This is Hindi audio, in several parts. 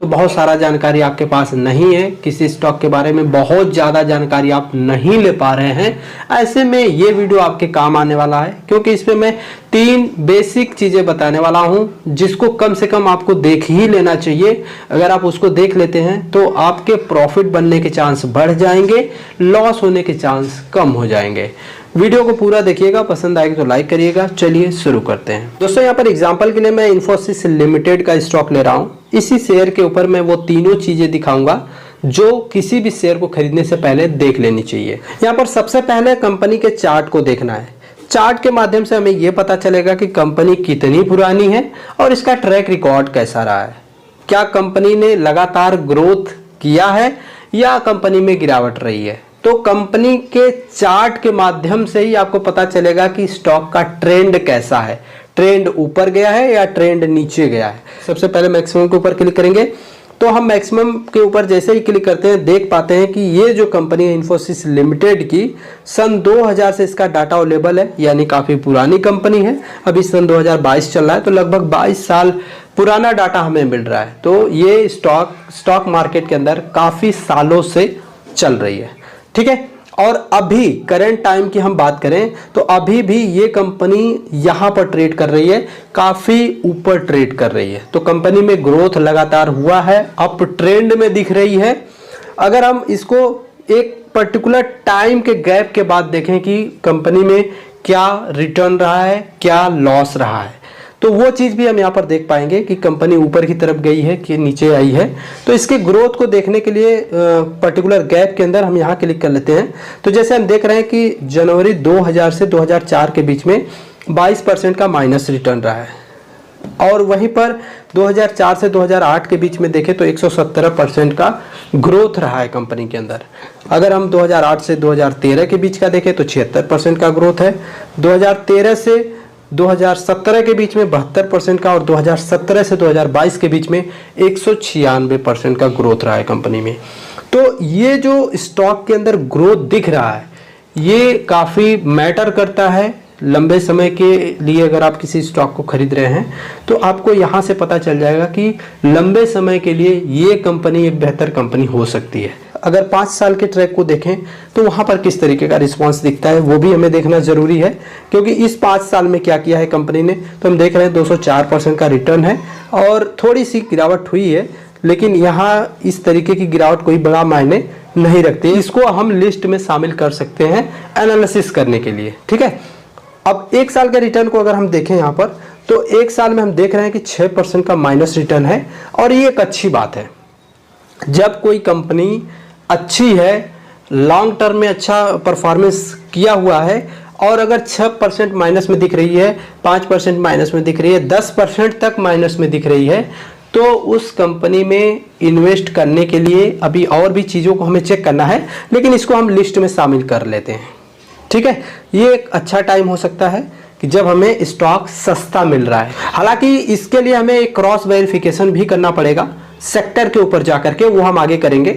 तो बहुत सारा जानकारी आपके पास नहीं है, किसी स्टॉक के बारे में बहुत ज़्यादा जानकारी आप नहीं ले पा रहे हैं, ऐसे में ये वीडियो आपके काम आने वाला है, क्योंकि इसमें मैं 3 बेसिक चीज़ें बताने वाला हूं जिसको कम से कम आपको देख ही लेना चाहिए। अगर आप उसको देख लेते हैं तो आपके प्रॉफिट बनने के चांस बढ़ जाएंगे, लॉस होने के चांस कम हो जाएंगे। वीडियो को पूरा देखिएगा, पसंद आएगा तो लाइक करिएगा। चलिए शुरू करते हैं। दोस्तों यहाँ पर एग्जांपल के लिए मैं इन्फोसिस लिमिटेड का स्टॉक ले रहा हूँ। इसी शेयर के ऊपर मैं वो तीनों चीजें दिखाऊंगा जो किसी भी शेयर को खरीदने से पहले देख लेनी चाहिए। यहाँ पर सबसे पहले कंपनी के चार्ट को देखना है। चार्ट के माध्यम से हमें यह पता चलेगा कि कंपनी कितनी पुरानी है और इसका ट्रैक रिकॉर्ड कैसा रहा है। क्या कंपनी ने लगातार ग्रोथ किया है या कंपनी में गिरावट रही है। तो कंपनी के चार्ट के माध्यम से ही आपको पता चलेगा कि स्टॉक का ट्रेंड कैसा है, ट्रेंड ऊपर गया है या ट्रेंड नीचे गया है। सबसे पहले मैक्सिमम के ऊपर क्लिक करेंगे तो हम मैक्सिमम के ऊपर जैसे ही क्लिक करते हैं देख पाते हैं कि ये जो कंपनी है इन्फोसिस लिमिटेड की, सन 2000 से इसका डाटा अवेलेबल है, यानी काफ़ी पुरानी कंपनी है। अभी सन 2022 चल रहा है, तो लगभग 22 साल पुराना डाटा हमें मिल रहा है। तो ये स्टॉक मार्केट के अंदर काफ़ी सालों से चल रही है, ठीक है। और अभी करंट टाइम की हम बात करें तो अभी भी ये कंपनी यहाँ पर ट्रेड कर रही है, काफ़ी ऊपर ट्रेड कर रही है। तो कंपनी में ग्रोथ लगातार हुआ है, अप ट्रेंड में दिख रही है। अगर हम इसको एक पर्टिकुलर टाइम के गैप के बाद देखें कि कंपनी में क्या रिटर्न रहा है, क्या लॉस रहा है, तो वो चीज़ भी हम यहाँ पर देख पाएंगे कि कंपनी ऊपर की तरफ गई है कि नीचे आई है। तो इसके ग्रोथ को देखने के लिए पर्टिकुलर गैप के अंदर हम यहाँ क्लिक कर लेते हैं। तो जैसे हम देख रहे हैं कि जनवरी 2000 से 2004 के बीच में 22% का माइनस रिटर्न रहा है, और वहीं पर 2004 से 2008 के बीच में देखें तो 117% का ग्रोथ रहा है कंपनी के अंदर। अगर हम 2008 से 2013 के बीच का देखें तो 76% का ग्रोथ है। 2013 से 2017 के बीच में 72% का, और 2017 से 2022 के बीच में 196% का ग्रोथ रहा है कंपनी में। तो ये जो स्टॉक के अंदर ग्रोथ दिख रहा है ये काफ़ी मैटर करता है। लंबे समय के लिए अगर आप किसी स्टॉक को खरीद रहे हैं तो आपको यहाँ से पता चल जाएगा कि लंबे समय के लिए ये कंपनी एक बेहतर कंपनी हो सकती है। अगर 5 साल के ट्रैक को देखें तो वहाँ पर किस तरीके का रिस्पांस दिखता है वो भी हमें देखना जरूरी है, क्योंकि इस 5 साल में क्या किया है कंपनी ने। तो हम देख रहे हैं 204% का रिटर्न है और थोड़ी सी गिरावट हुई है, लेकिन यहाँ इस तरीके की गिरावट कोई बड़ा मायने नहीं रखती। इसको हम लिस्ट में शामिल कर सकते हैं एनालिसिस करने के लिए, ठीक है। अब 1 साल के रिटर्न को अगर हम देखें यहाँ पर तो 1 साल में हम देख रहे हैं कि 6% का माइनस रिटर्न है, और ये एक अच्छी बात है। जब कोई कंपनी अच्छी है, लॉन्ग टर्म में अच्छा परफॉर्मेंस किया हुआ है, और अगर 6% माइनस में दिख रही है, 5% माइनस में दिख रही है, 10% तक माइनस में दिख रही है, तो उस कंपनी में इन्वेस्ट करने के लिए अभी और भी चीज़ों को हमें चेक करना है, लेकिन इसको हम लिस्ट में शामिल कर लेते हैं, ठीक है। ये एक अच्छा टाइम हो सकता है कि जब हमें स्टॉक सस्ता मिल रहा है। हालांकि इसके लिए हमें एक क्रॉस वेरिफिकेशन भी करना पड़ेगा सेक्टर के ऊपर जाकर के, वो हम आगे करेंगे,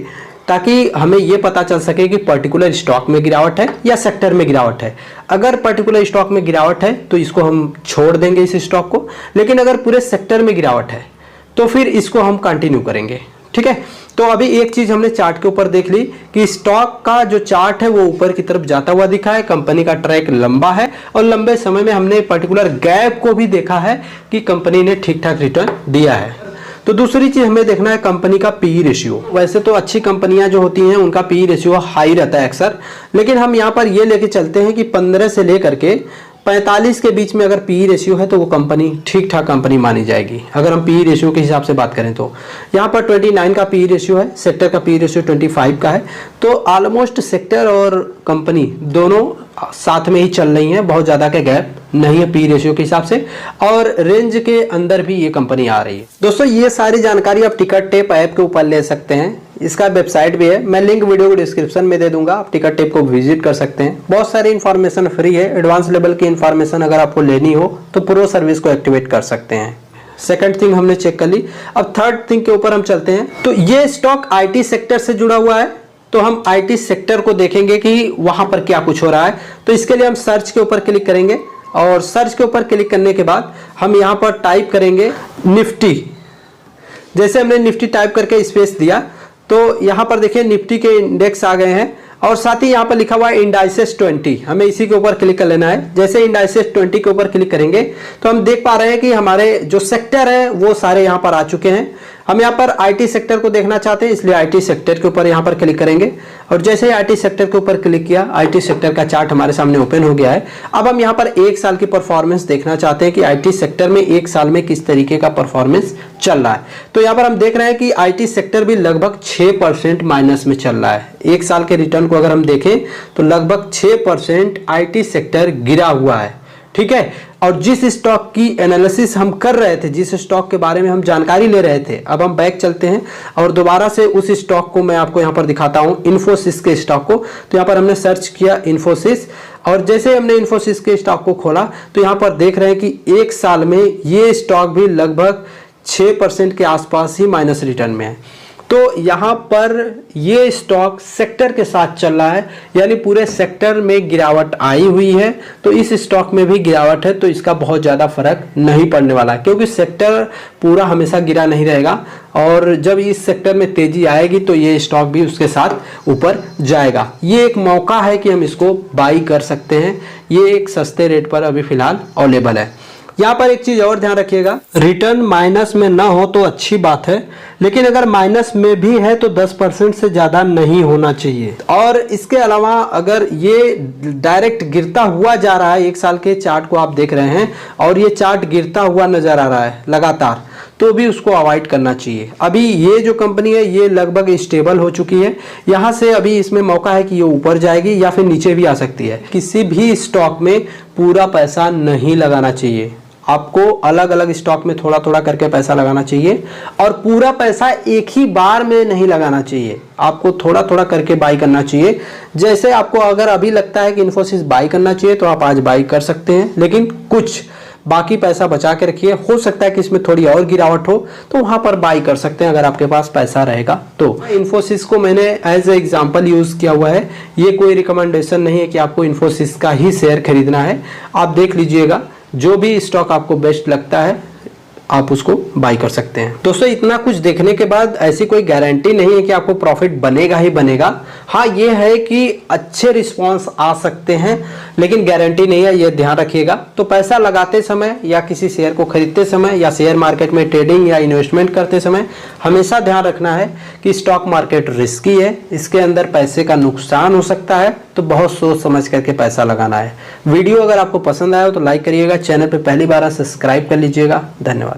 ताकि हमें ये पता चल सके कि पर्टिकुलर स्टॉक में गिरावट है या सेक्टर में गिरावट है। अगर पर्टिकुलर स्टॉक में गिरावट है तो इसको हम छोड़ देंगे इस स्टॉक को, लेकिन अगर पूरे सेक्टर में गिरावट है तो फिर इसको हम कंटिन्यू करेंगे, ठीक है। तो अभी एक चीज हमने चार्ट के ऊपर देख ली कि स्टॉक का जो चार्ट है वो ऊपर की तरफ जाता हुआ दिखा है, कंपनी का ट्रैक लंबा है, और लंबे समय में हमने पर्टिकुलर गैप को भी देखा है कि कंपनी ने ठीक ठाक रिटर्न दिया है। तो दूसरी चीज हमें देखना है कंपनी का पीई रेशियो। वैसे तो अच्छी कंपनियां जो होती हैं उनका पीई रेशियो हाई रहता है अक्सर, लेकिन हम यहाँ पर ये लेके चलते हैं कि 15 से लेकर के 45 के बीच में अगर पीई रेशियो है तो वो कंपनी ठीक ठाक कंपनी मानी जाएगी। अगर हम पीई रेशियो के हिसाब से बात करें तो यहाँ पर 29 का पीई रेशियो है, सेक्टर का पीई रेशियो 25 का है। तो ऑलमोस्ट सेक्टर और कंपनी दोनों साथ में ही चल रही हैं, बहुत ज़्यादा का गैप नहीं है पी रेशियो के हिसाब से, और रेंज के अंदर भी ये कंपनी आ रही है। दोस्तों ये सारी जानकारी आप टिकट टेप ऐप के ऊपर ले सकते हैं, इसका वेबसाइट भी है, मैं लिंक वीडियो को डिस्क्रिप्शन में दे दूंगा, आप टिकट टेप को विजिट कर सकते हैं। बहुत सारी इन्फॉर्मेशन फ्री है, एडवांस लेवल की इन्फॉर्मेशन अगर आपको लेनी हो तो प्रो सर्विस को एक्टिवेट कर सकते हैं। सेकंड थिंग हमने चेक कर ली, अब थर्ड थिंग के ऊपर हम चलते हैं। तो ये स्टॉक आईटी सेक्टर से जुड़ा हुआ है, तो हम आईटी सेक्टर को देखेंगे कि वहां पर क्या कुछ हो रहा है। तो इसके लिए हम सर्च के ऊपर क्लिक करेंगे, और सर्च के ऊपर क्लिक करने के बाद हम यहां पर टाइप करेंगे निफ्टी। जैसे हमने निफ्टी टाइप करके स्पेस दिया तो यहाँ पर देखिए निफ्टी के इंडेक्स आ गए हैं और साथ ही यहाँ पर लिखा हुआ है इंडाइसेस 20, हमें इसी के ऊपर क्लिक कर लेना है। जैसे इंडाइसेस 20 के ऊपर क्लिक करेंगे तो हम देख पा रहे हैं कि हमारे जो सेक्टर है वो सारे यहाँ पर आ चुके हैं। हम यहाँ पर आईटी सेक्टर को देखना चाहते हैं, इसलिए आईटी सेक्टर के ऊपर यहाँ पर क्लिक करेंगे और जैसे ही आईटी सेक्टर के ऊपर क्लिक किया आईटी सेक्टर का चार्ट हमारे सामने ओपन हो गया है। अब हम यहाँ पर एक साल की परफॉर्मेंस देखना चाहते हैं कि आईटी सेक्टर में एक साल में किस तरीके का परफॉर्मेंस चल रहा है। तो यहाँ पर हम देख रहे हैं कि आईटी सेक्टर भी लगभग 6% माइनस में चल रहा है। एक साल के रिटर्न को अगर हम देखें तो लगभग 6% आईटी सेक्टर गिरा हुआ है, ठीक है। और जिस स्टॉक की एनालिसिस हम कर रहे थे, जिस स्टॉक के बारे में हम जानकारी ले रहे थे, अब हम बैक चलते हैं और दोबारा से उस स्टॉक को मैं आपको यहाँ पर दिखाता हूँ, इन्फोसिस के स्टॉक को। तो यहाँ पर हमने सर्च किया इन्फोसिस और जैसे हमने इन्फोसिस के स्टॉक को खोला तो यहाँ पर देख रहे हैं कि एक साल में ये स्टॉक भी लगभग 6% के आसपास ही माइनस रिटर्न में है। तो यहाँ पर ये स्टॉक सेक्टर के साथ चल रहा है, यानी पूरे सेक्टर में गिरावट आई हुई है तो इस स्टॉक में भी गिरावट है, तो इसका बहुत ज़्यादा फर्क नहीं पड़ने वाला क्योंकि सेक्टर पूरा हमेशा गिरा नहीं रहेगा और जब इस सेक्टर में तेजी आएगी तो ये स्टॉक भी उसके साथ ऊपर जाएगा। ये एक मौका है कि हम इसको बाई कर सकते हैं, ये एक सस्ते रेट पर अभी फिलहाल अवेलेबल है। यहाँ पर एक चीज और ध्यान रखिएगा, रिटर्न माइनस में ना हो तो अच्छी बात है, लेकिन अगर माइनस में भी है तो 10% से ज्यादा नहीं होना चाहिए। और इसके अलावा अगर ये डायरेक्ट गिरता हुआ जा रहा है, एक साल के चार्ट को आप देख रहे हैं और ये चार्ट गिरता हुआ नजर आ रहा है लगातार, तो भी उसको अवॉइड करना चाहिए। अभी ये जो कंपनी है ये लगभग स्टेबल हो चुकी है, यहाँ से अभी इसमें मौका है कि ये ऊपर जाएगी या फिर नीचे भी आ सकती है। किसी भी स्टॉक में पूरा पैसा नहीं लगाना चाहिए, आपको अलग अलग स्टॉक में थोड़ा थोड़ा करके पैसा लगाना चाहिए और पूरा पैसा एक ही बार में नहीं लगाना चाहिए, आपको थोड़ा थोड़ा करके बाई करना चाहिए। जैसे आपको अगर अभी लगता है कि इन्फोसिस बाई करना चाहिए तो आप आज बाई कर सकते हैं, लेकिन कुछ बाकी पैसा बचा के रखिए, हो सकता है कि इसमें थोड़ी और गिरावट हो तो वहां पर बाई कर सकते हैं अगर आपके पास पैसा रहेगा तो। इन्फोसिस को मैंने एज ए एग्जांपल यूज किया हुआ है, ये कोई रिकमेंडेशन नहीं है कि आपको इन्फोसिस का ही शेयर खरीदना है। आप देख लीजिएगा, जो भी स्टॉक आपको बेस्ट लगता है आप उसको बाई कर सकते हैं। दोस्तों इतना कुछ देखने के बाद ऐसी कोई गारंटी नहीं है कि आपको प्रॉफिट बनेगा ही बनेगा। हाँ ये है कि अच्छे रिस्पांस आ सकते हैं, लेकिन गारंटी नहीं है, ये ध्यान रखिएगा। तो पैसा लगाते समय या किसी शेयर को खरीदते समय या शेयर मार्केट में ट्रेडिंग या इन्वेस्टमेंट करते समय हमेशा ध्यान रखना है कि स्टॉक मार्केट रिस्की है, इसके अंदर पैसे का नुकसान हो सकता है, तो बहुत सोच समझ करके पैसा लगाना है। वीडियो अगर आपको पसंद आया हो तो लाइक करिएगा, चैनल पर पहली बार सब्सक्राइब कर लीजिएगा। धन्यवाद।